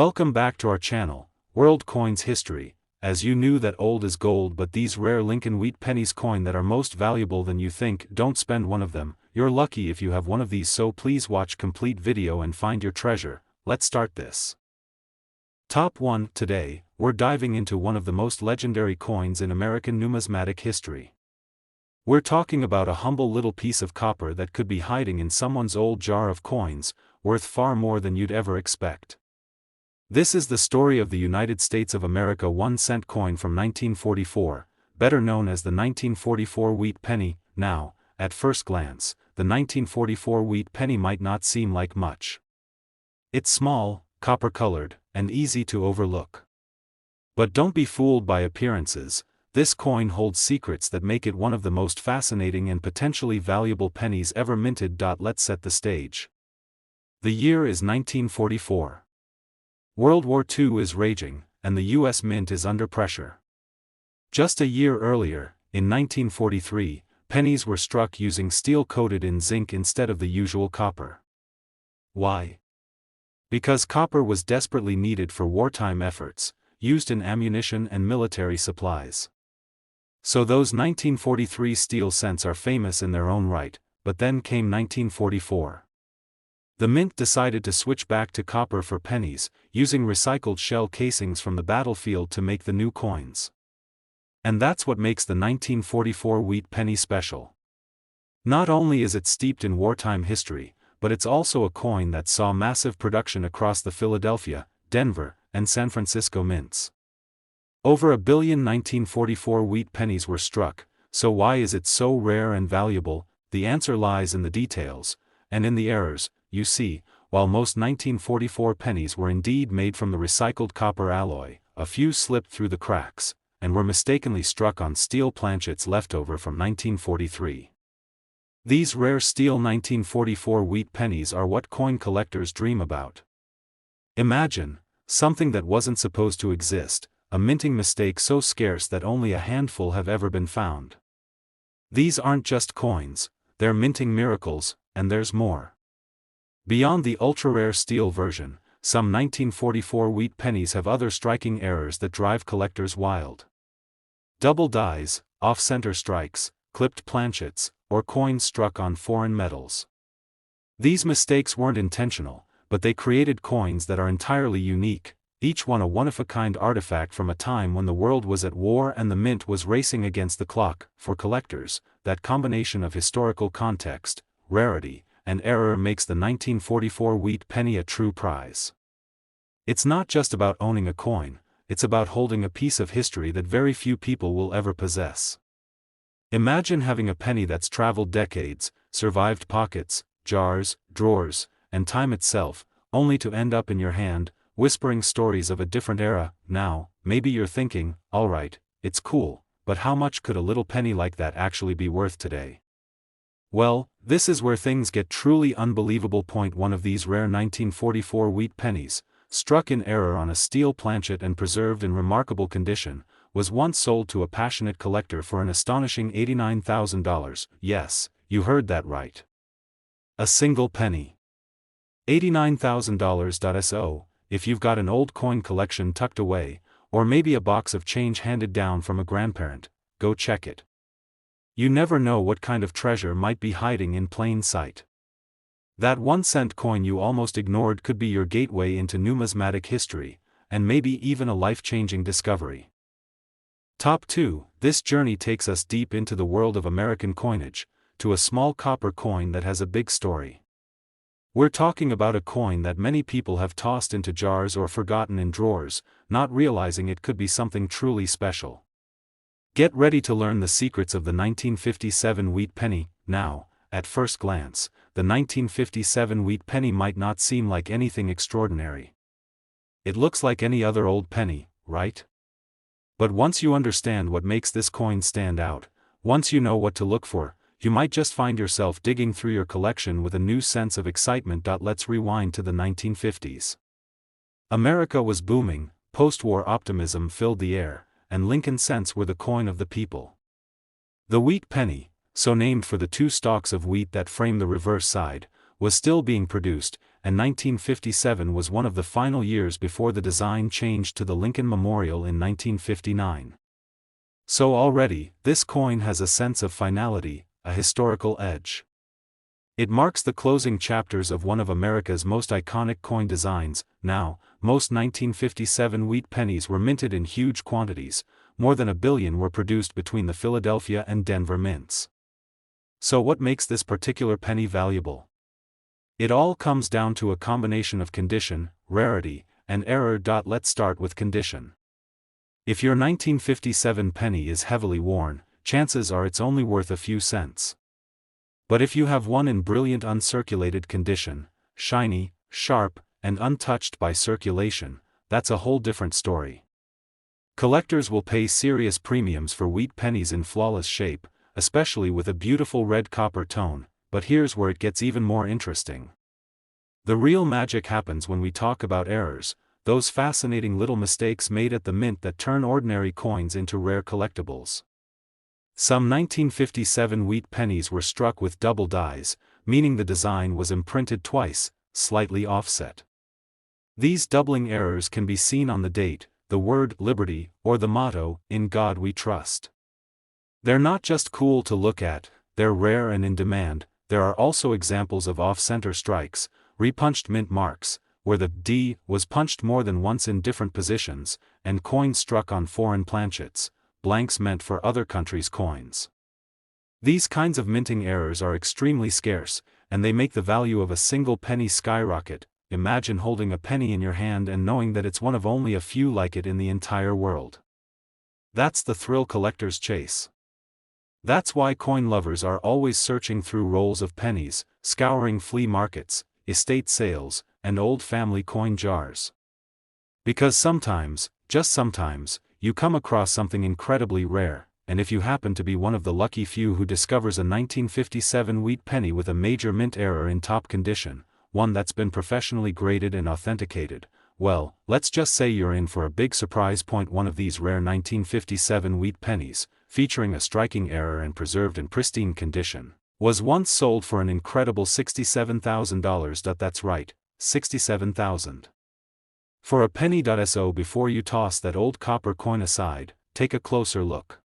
Welcome back to our channel, World Coins History. As you knew that old is gold, but these rare Lincoln Wheat pennies coin that are most valuable than you think, don't spend one of them. You're lucky if you have one of these, so please watch complete video and find your treasure. Let's start this. Top 1. Today, we're diving into one of the most legendary coins in American numismatic history. We're talking about a humble little piece of copper that could be hiding in someone's old jar of coins, worth far more than you'd ever expect. This is the story of the United States of America 1 cent coin from 1944, better known as the 1944 wheat penny. Now, at first glance, the 1944 wheat penny might not seem like much. It's small, copper-colored, and easy to overlook. But don't be fooled by appearances. This coin holds secrets that make it one of the most fascinating and potentially valuable pennies ever minted. Let's set the stage. The year is 1944. World War II is raging, and the U.S. Mint is under pressure. Just a year earlier, in 1943, pennies were struck using steel coated in zinc instead of the usual copper. Why? Because copper was desperately needed for wartime efforts, used in ammunition and military supplies. So those 1943 steel cents are famous in their own right, but then came 1944. The Mint decided to switch back to copper for pennies, using recycled shell casings from the battlefield to make the new coins. And that's what makes the 1944 wheat penny special. Not only is it steeped in wartime history, but it's also a coin that saw massive production across the Philadelphia, Denver, and San Francisco mints. Over 1 billion 1944 wheat pennies were struck. So why is it so rare and valuable? The answer lies in the details, and in the errors. You see, while most 1944 pennies were indeed made from the recycled copper alloy, a few slipped through the cracks, and were mistakenly struck on steel planchets left over from 1943. These rare steel 1944 wheat pennies are what coin collectors dream about. Imagine, something that wasn't supposed to exist, a minting mistake so scarce that only a handful have ever been found. These aren't just coins, they're minting miracles, and there's more. Beyond the ultra-rare steel version, some 1944 wheat pennies have other striking errors that drive collectors wild. Double dies, off-center strikes, clipped planchets, or coins struck on foreign metals. These mistakes weren't intentional, but they created coins that are entirely unique, each one a one-of-a-kind artifact from a time when the world was at war and the mint was racing against the clock. For collectors, that combination of historical context, rarity, and error makes the 1944 wheat penny a true prize. It's not just about owning a coin, it's about holding a piece of history that very few people will ever possess. Imagine having a penny that's traveled decades, survived pockets, jars, drawers, and time itself, only to end up in your hand, whispering stories of a different era. Now, maybe you're thinking, alright, it's cool, but how much could a little penny like that actually be worth today? Well, this is where things get truly unbelievable. Point 1 of these rare 1944 wheat pennies, struck in error on a steel planchet and preserved in remarkable condition, was once sold to a passionate collector for an astonishing $89,000. Yes, you heard that right. A single penny. $89,000. So, if you've got an old coin collection tucked away, or maybe a box of change handed down from a grandparent, go check it. You never know what kind of treasure might be hiding in plain sight. That 1 cent coin you almost ignored could be your gateway into numismatic history, and maybe even a life-changing discovery. Top 2. This journey takes us deep into the world of American coinage, to a small copper coin that has a big story. We're talking about a coin that many people have tossed into jars or forgotten in drawers, not realizing it could be something truly special. Get ready to learn the secrets of the 1957 wheat penny. Now, at first glance, the 1957 wheat penny might not seem like anything extraordinary. It looks like any other old penny, right? But once you understand what makes this coin stand out, once you know what to look for, you might just find yourself digging through your collection with a new sense of excitement. Let's rewind to the 1950s. America was booming, post-war optimism filled the air, and Lincoln cents were the coin of the people. The wheat penny, so named for the 2 stalks of wheat that frame the reverse side, was still being produced, and 1957 was one of the final years before the design changed to the Lincoln Memorial in 1959. So already, this coin has a sense of finality, a historical edge. It marks the closing chapters of one of America's most iconic coin designs. Now, most 1957 wheat pennies were minted in huge quantities. More than 1 billion were produced between the Philadelphia and Denver mints. So what makes this particular penny valuable? It all comes down to a combination of condition, rarity, and error. Let's start with condition. If your 1957 penny is heavily worn, chances are it's only worth a few cents. But if you have one in brilliant uncirculated condition, shiny, sharp, and untouched by circulation, that's a whole different story. Collectors will pay serious premiums for wheat pennies in flawless shape, especially with a beautiful red copper tone, but here's where it gets even more interesting. The real magic happens when we talk about errors, those fascinating little mistakes made at the mint that turn ordinary coins into rare collectibles. Some 1957 wheat pennies were struck with double dies, meaning the design was imprinted twice, slightly offset. These doubling errors can be seen on the date, the word liberty, or the motto, "In God We Trust." They're not just cool to look at, they're rare and in demand. There are also examples of off-center strikes, repunched mint marks, where the D was punched more than once in different positions, and coins struck on foreign planchets, blanks meant for other countries' coins. These kinds of minting errors are extremely scarce, and they make the value of a single penny skyrocket. Imagine holding a penny in your hand and knowing that it's one of only a few like it in the entire world. That's the thrill collectors chase. That's why coin lovers are always searching through rolls of pennies, scouring flea markets, estate sales, and old family coin jars. Because sometimes, just sometimes, you come across something incredibly rare, and if you happen to be one of the lucky few who discovers a 1957 wheat penny with a major mint error in top condition, one that's been professionally graded and authenticated, well, let's just say you're in for a big surprise. One of these rare 1957 wheat pennies, featuring a striking error and preserved in pristine condition, was once sold for an incredible $67,000. That's right, $67,000. For a penny. So before you toss that old copper coin aside, take a closer look.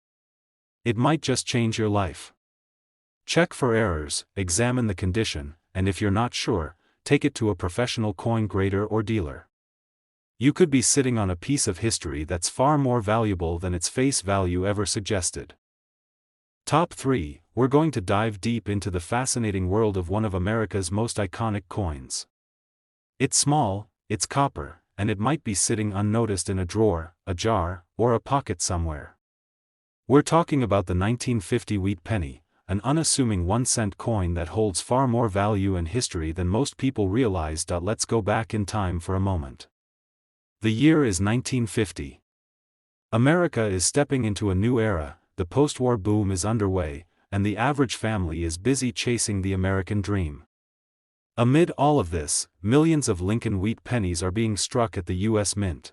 It might just change your life. Check for errors, examine the condition, and if you're not sure, take it to a professional coin grader or dealer. You could be sitting on a piece of history that's far more valuable than its face value ever suggested. Top 3, we're going to dive deep into the fascinating world of one of America's most iconic coins. It's small, it's copper, and it might be sitting unnoticed in a drawer, a jar, or a pocket somewhere. We're talking about the 1950 wheat penny, an unassuming 1-cent coin that holds far more value and history than most people realize. Let's go back in time for a moment. The year is 1950. America is stepping into a new era, the post-war boom is underway, and the average family is busy chasing the American dream. Amid all of this, millions of Lincoln wheat pennies are being struck at the U.S. Mint.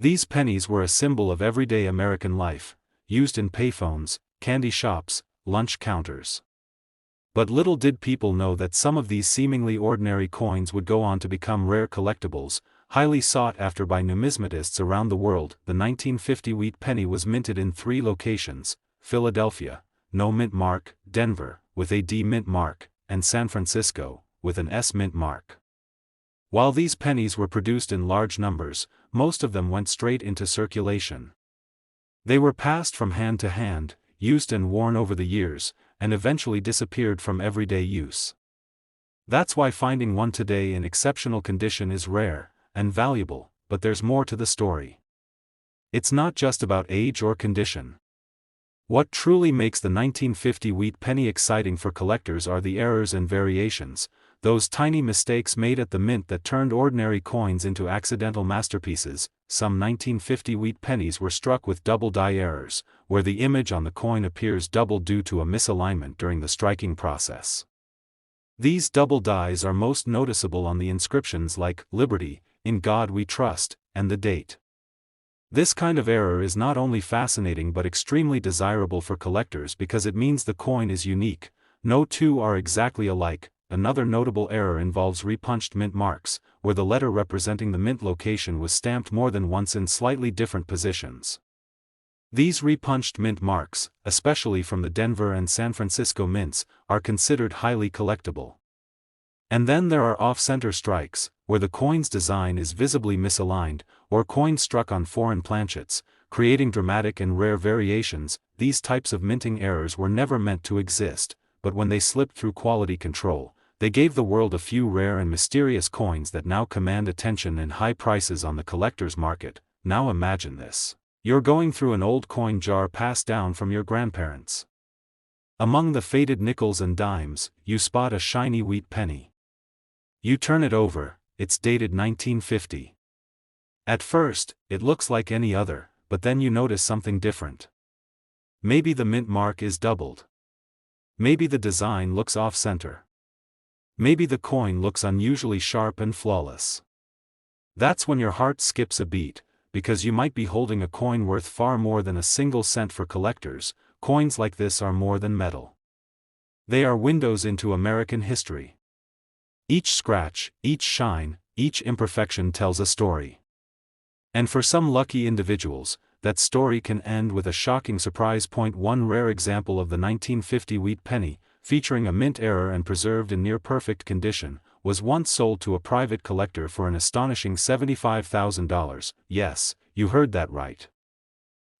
These pennies were a symbol of everyday American life, used in payphones, candy shops, lunch counters. But little did people know that some of these seemingly ordinary coins would go on to become rare collectibles, highly sought after by numismatists around the world. The 1950 wheat penny was minted in 3 locations: Philadelphia, no mint mark; Denver, with a D mint mark; and San Francisco, with an S mint mark. While these pennies were produced in large numbers, most of them went straight into circulation. They were passed from hand to hand, used and worn over the years, and eventually disappeared from everyday use. That's why finding one today in exceptional condition is rare and valuable, but there's more to the story. It's not just about age or condition. What truly makes the 1950 wheat penny exciting for collectors are the errors and variations, those tiny mistakes made at the mint that turned ordinary coins into accidental masterpieces. Some 1950 wheat pennies were struck with double die errors, where the image on the coin appears double due to a misalignment during the striking process. These double dies are most noticeable on the inscriptions like "Liberty," "In God We Trust," and the date. This kind of error is not only fascinating but extremely desirable for collectors because it means the coin is unique. No two are exactly alike, Another notable error involves repunched mint marks, where the letter representing the mint location was stamped more than once in slightly different positions. These repunched mint marks, especially from the Denver and San Francisco mints, are considered highly collectible. And then there are off-center strikes, where the coin's design is visibly misaligned, or coins struck on foreign planchets, creating dramatic and rare variations. These types of minting errors were never meant to exist, but when they slipped through quality control, they gave the world a few rare and mysterious coins that now command attention and high prices on the collector's market. Now imagine this. You're going through an old coin jar passed down from your grandparents. Among the faded nickels and dimes, you spot a shiny wheat penny. You turn it over, it's dated 1950. At first, it looks like any other, but then you notice something different. Maybe the mint mark is doubled. Maybe the design looks off-center. Maybe the coin looks unusually sharp and flawless. That's when your heart skips a beat, because you might be holding a coin worth far more than a single cent. For collectors, coins like this are more than metal. They are windows into American history. Each scratch, each shine, each imperfection tells a story. And for some lucky individuals, that story can end with a shocking surprise. One rare example of the 1950 wheat penny, featuring a mint error and preserved in near-perfect condition, was once sold to a private collector for an astonishing $75,000. Yes, you heard that right.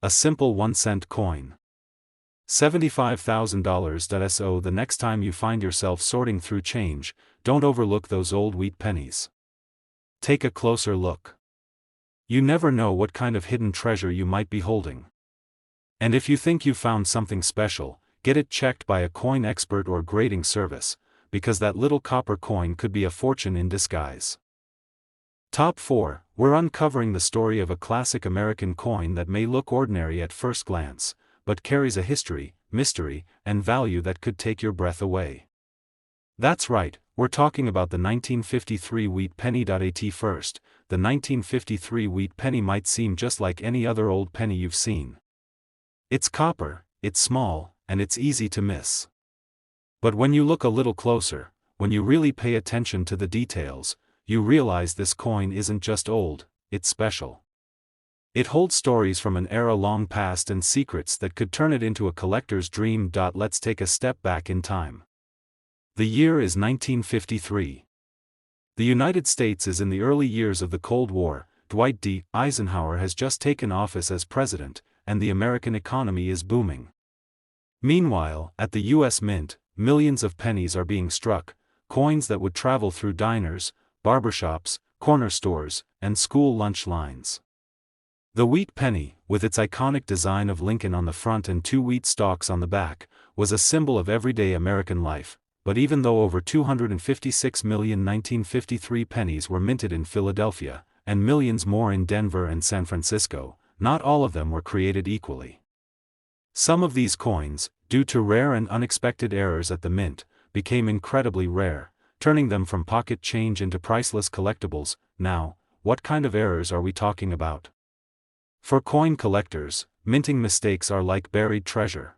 A simple 1-cent coin. $75,000. So the next time you find yourself sorting through change, don't overlook those old wheat pennies. Take a closer look. You never know what kind of hidden treasure you might be holding. And if you think you found something special, get it checked by a coin expert or grading service, because that little copper coin could be a fortune in disguise. Top 4. We're uncovering the story of a classic American coin that may look ordinary at first glance, but carries a history, mystery, and value that could take your breath away. That's right, we're talking about the 1953 wheat penny. At first, the 1953 wheat penny might seem just like any other old penny you've seen. It's copper, it's small, and it's easy to miss. But when you look a little closer, when you really pay attention to the details, you realize this coin isn't just old, it's special. It holds stories from an era long past and secrets that could turn it into a collector's dream. Let's take a step back in time. The year is 1953. The United States is in the early years of the Cold War. Dwight D. Eisenhower has just taken office as president, and the American economy is booming. Meanwhile, at the U.S. Mint, millions of pennies are being struck, coins that would travel through diners, barbershops, corner stores, and school lunch lines. The wheat penny, with its iconic design of Lincoln on the front and 2 wheat stalks on the back, was a symbol of everyday American life. But even though over 256 million 1953 pennies were minted in Philadelphia, and millions more in Denver and San Francisco, not all of them were created equally. Some of these coins, due to rare and unexpected errors at the mint, became incredibly rare, turning them from pocket change into priceless collectibles. Now, what kind of errors are we talking about? For coin collectors, minting mistakes are like buried treasure.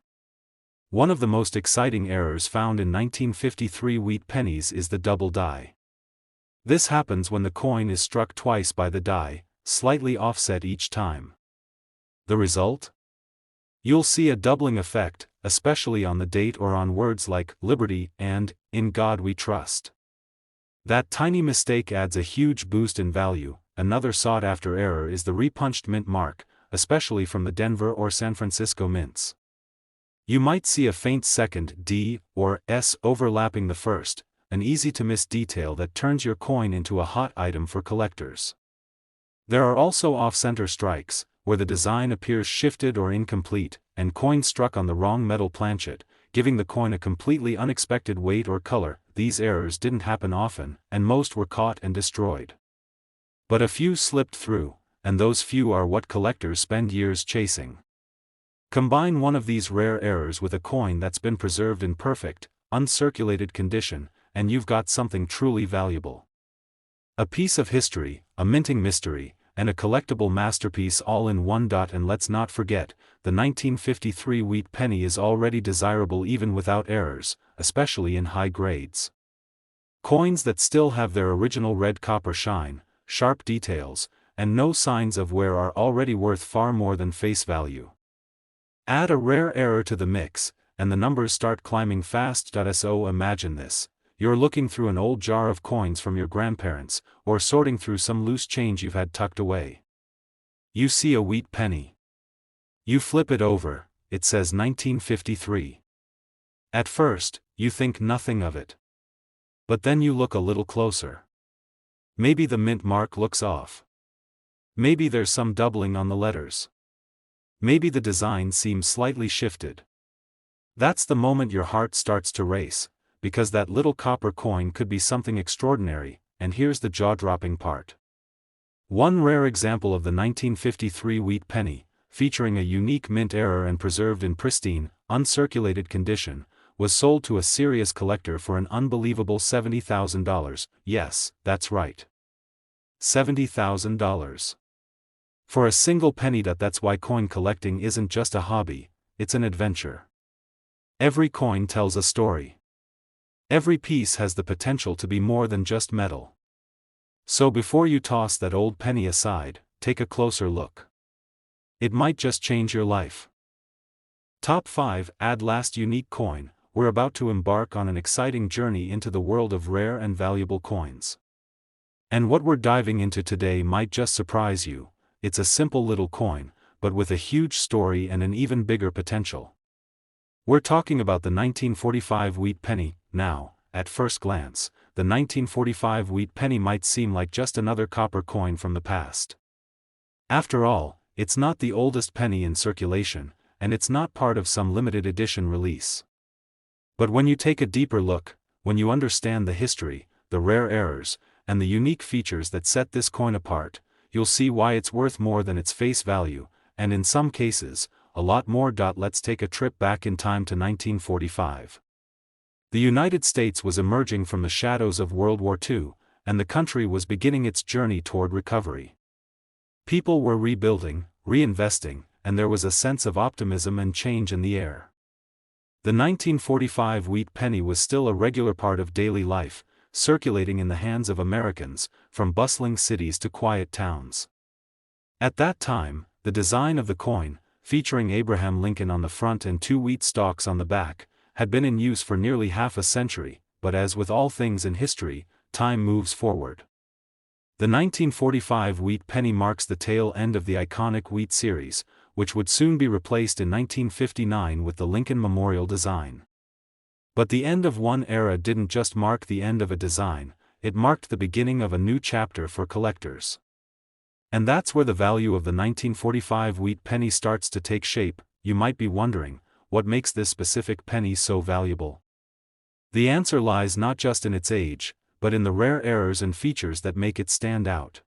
One of the most exciting errors found in 1953 wheat pennies is the double die. This happens when the coin is struck twice by the die, slightly offset each time. The result? You'll see a doubling effect, especially on the date or on words like liberty and in God we trust. That tiny mistake adds a huge boost in value. Another sought-after error is the repunched mint mark, especially from the Denver or San Francisco mints. You might see a faint second D or S overlapping the first, an easy-to-miss detail that turns your coin into a hot item for collectors. There are also off-center strikes, where the design appears shifted or incomplete, and coins struck on the wrong metal planchet, giving the coin a completely unexpected weight or color. These errors didn't happen often, and most were caught and destroyed. But a few slipped through, and those few are what collectors spend years chasing. Combine one of these rare errors with a coin that's been preserved in perfect, uncirculated condition, and you've got something truly valuable. A piece of history, a minting mystery, and a collectible masterpiece all in one. And let's not forget, the 1953 wheat penny is already desirable even without errors, especially in high grades. Coins that still have their original red copper shine, sharp details, and no signs of wear are already worth far more than face value. Add a rare error to the mix, and the numbers start climbing fast. So imagine this: you're looking through an old jar of coins from your grandparents, or sorting through some loose change you've had tucked away. You see a wheat penny. You flip it over, it says 1953. At first, you think nothing of it. But then you look a little closer. Maybe the mint mark looks off. Maybe there's some doubling on the letters. Maybe the design seems slightly shifted. That's the moment your heart starts to race, because that little copper coin could be something extraordinary, and here's the jaw-dropping part. One rare example of the 1953 wheat penny, featuring a unique mint error and preserved in pristine, uncirculated condition, was sold to a serious collector for an unbelievable $70,000. Yes, that's right. $70,000. For a single penny. That's why coin collecting isn't just a hobby, it's an adventure. Every coin tells a story. Every piece has the potential to be more than just metal. So before you toss that old penny aside, take a closer look. It might just change your life. Top 5. Add last unique coin. We're about to embark on an exciting journey into the world of rare and valuable coins. And what we're diving into today might just surprise you. It's a simple little coin, but with a huge story and an even bigger potential. We're talking about the 1945 wheat penny. Now, at first glance, the 1945 wheat penny might seem like just another copper coin from the past. After all, it's not the oldest penny in circulation, and it's not part of some limited edition release. But when you take a deeper look, when you understand the history, the rare errors, and the unique features that set this coin apart, you'll see why it's worth more than its face value, and in some cases, a lot more. Let's take a trip back in time to 1945. The United States was emerging from the shadows of World War II, and the country was beginning its journey toward recovery. People were rebuilding, reinvesting, and there was a sense of optimism and change in the air. The 1945 wheat penny was still a regular part of daily life, circulating in the hands of Americans, from bustling cities to quiet towns. At that time, the design of the coin, featuring Abraham Lincoln on the front and 2 wheat stalks on the back, had been in use for nearly half a century, but as with all things in history, time moves forward. The 1945 wheat penny marks the tail end of the iconic wheat series, which would soon be replaced in 1959 with the Lincoln Memorial design. But the end of one era didn't just mark the end of a design, it marked the beginning of a new chapter for collectors. And that's where the value of the 1945 wheat penny starts to take shape. You might be wondering, what makes this specific penny so valuable? The answer lies not just in its age, but in the rare errors and features that make it stand out.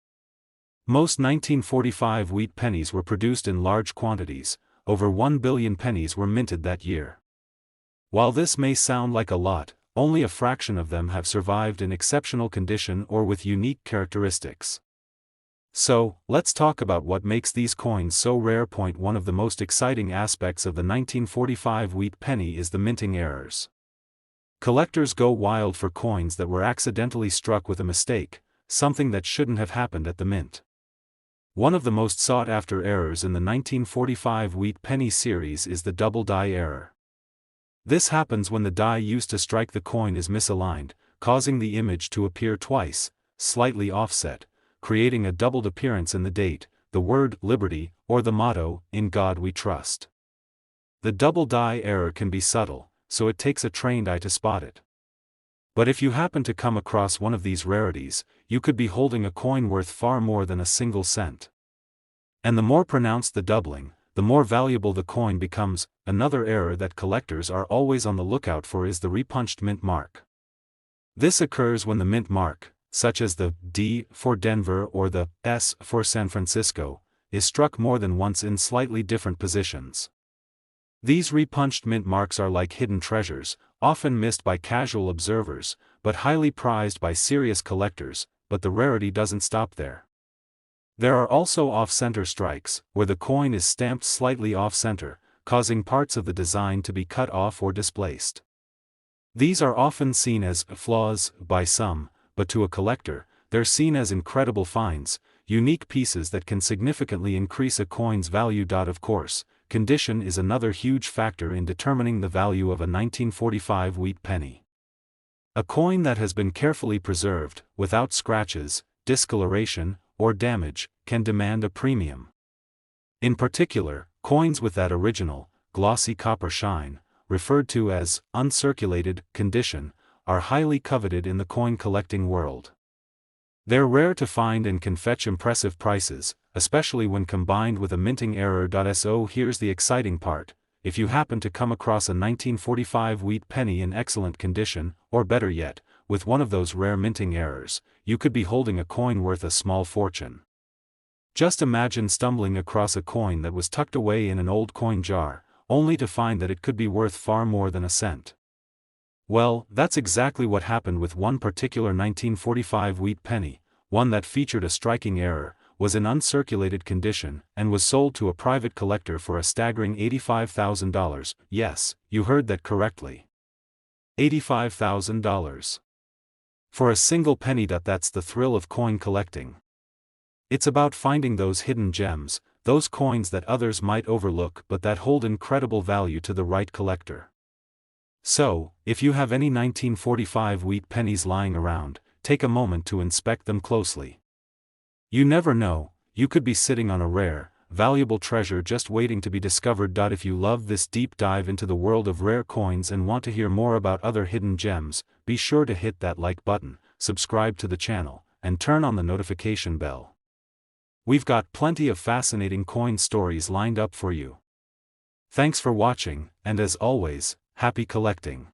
Most 1945 wheat pennies were produced in large quantities. Over 1 billion pennies were minted that year. While this may sound like a lot, only a fraction of them have survived in exceptional condition or with unique characteristics. So, let's talk about what makes these coins so rare. One of the most exciting aspects of the 1945 wheat penny is the minting errors. Collectors go wild for coins that were accidentally struck with a mistake, something that shouldn't have happened at the mint. One of the most sought-after errors in the 1945 wheat penny series is the double die error. This happens when the die used to strike the coin is misaligned, causing the image to appear twice, slightly offset, creating a doubled appearance in the date, the word liberty, or the motto, "In God We Trust." The double die error can be subtle, so it takes a trained eye to spot it. But if you happen to come across one of these rarities, you could be holding a coin worth far more than a single cent. And the more pronounced the doubling, the more valuable the coin becomes. Another error that collectors are always on the lookout for is the repunched mint mark. This occurs when the mint mark, such as the D for Denver or the S for San Francisco, is struck more than once in slightly different positions. These repunched mint marks are like hidden treasures, often missed by casual observers, but highly prized by serious collectors. But the rarity doesn't stop there. There are also off-center strikes, where the coin is stamped slightly off-center, causing parts of the design to be cut off or displaced. These are often seen as flaws by some, but to a collector, they're seen as incredible finds, unique pieces that can significantly increase a coin's value. Of course, condition is another huge factor in determining the value of a 1945 wheat penny. A coin that has been carefully preserved, without scratches, discoloration, or damage, can demand a premium. In particular, coins with that original, glossy copper shine, referred to as uncirculated condition, are highly coveted in the coin collecting world. They're rare to find and can fetch impressive prices, especially when combined with a minting error. So here's the exciting part: if you happen to come across a 1945 wheat penny in excellent condition, or better yet, with one of those rare minting errors, you could be holding a coin worth a small fortune. Just imagine stumbling across a coin that was tucked away in an old coin jar, only to find that it could be worth far more than a cent. Well, that's exactly what happened with one particular 1945 wheat penny, one that featured a striking error, was in uncirculated condition, and was sold to a private collector for a staggering $85,000. Yes, you heard that correctly. $85,000. For a single penny. That's the thrill of coin collecting. It's about finding those hidden gems, those coins that others might overlook but that hold incredible value to the right collector. So, if you have any 1945 wheat pennies lying around, take a moment to inspect them closely. You never know, you could be sitting on a rare, valuable treasure just waiting to be discovered. If you love this deep dive into the world of rare coins and want to hear more about other hidden gems, be sure to hit that like button, subscribe to the channel, and turn on the notification bell. We've got plenty of fascinating coin stories lined up for you. Thanks for watching, and as always, happy collecting.